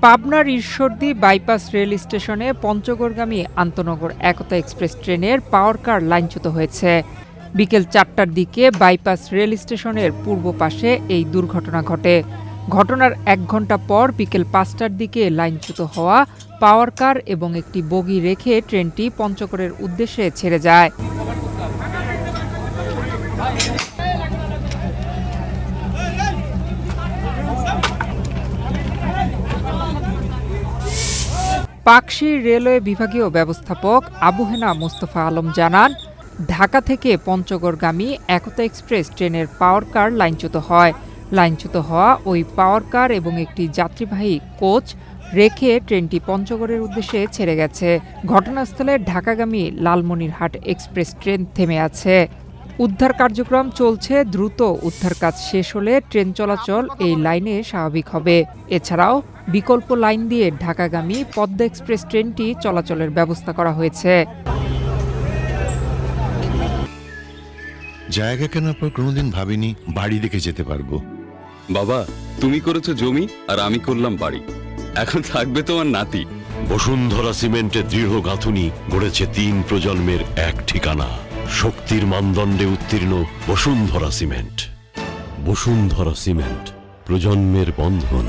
পাবনার Ishwardi bypass rail স্টেশনে পঞ্চগড়গামী আন্তনগর একতা express ট্রেনের পাওয়ার কার লাইনচ্যুত হয়েছে। বিকেল ৪টার দিকে বাইপাস রেল স্টেশনের পূর্ব পাশে এই দুর্ঘটনা ঘটে। ঘটনার ১ ঘণ্টা পর বিকেল ৫টার দিকে লাইনচ্যুত হওয়া পাওয়ার কার এবং একটি বগি রেখে ট্রেনটি পঞ্চগড়ের উদ্দেশ্যে ছেড়ে যায়। পাকশী রেলওয়ে বিভাগীয় ব্যবস্থাপক আবু হেনা মোস্তফা আলম জানান, ঢাকা থেকে পঞ্চগড়গামী একতা এক্সপ্রেস ট্রেনের পাওয়ার কার লাইনচ্যুত হয়। লাইনচ্যুত হওয়া ওই পাওয়ার কার এবং একটি যাত্রীবাহী কোচ রেখে ট্রেনটি পঞ্চগড়ের উদ্দেশ্যে ছেড়ে গেছে। ঘটনাস্থলে ঢাকাগামী লালমনিরহাট এক্সপ্রেস ট্রেন থেমে আছে। উদ্ধার কার্যক্রম চলছে। দ্রুত উদ্ধার কাজ শেষ হলে ট্রেন চলাচল এই লাইনে স্বাভাবিক হবে। এছাড়াও বিকল্প লাইন দিয়ে ঢাকাগামী পদ্মা এক্সপ্রেস ট্রেনটি চলাচলের ব্যবস্থা করা হয়েছে। জায়গা কেনার পর কোনোদিন ভাবিনি বাড়ি দেখে যেতে পারবো। বাবা, তুমি করেছো জমি আর আমি করলাম বাড়ি। এখন থাকবে তোমার নাতি। বসুন্ধরা সিমেন্টের দৃঢ় গাঁথুনি গড়েছে ৩ প্রজন্মের এক ঠিকানা। শক্তির মানদণ্ডে উত্তীর্ণ বসুন্ধরা সিমেন্ট। বসুন্ধরা সিমেন্ট, প্রজন্মের বন্ধন।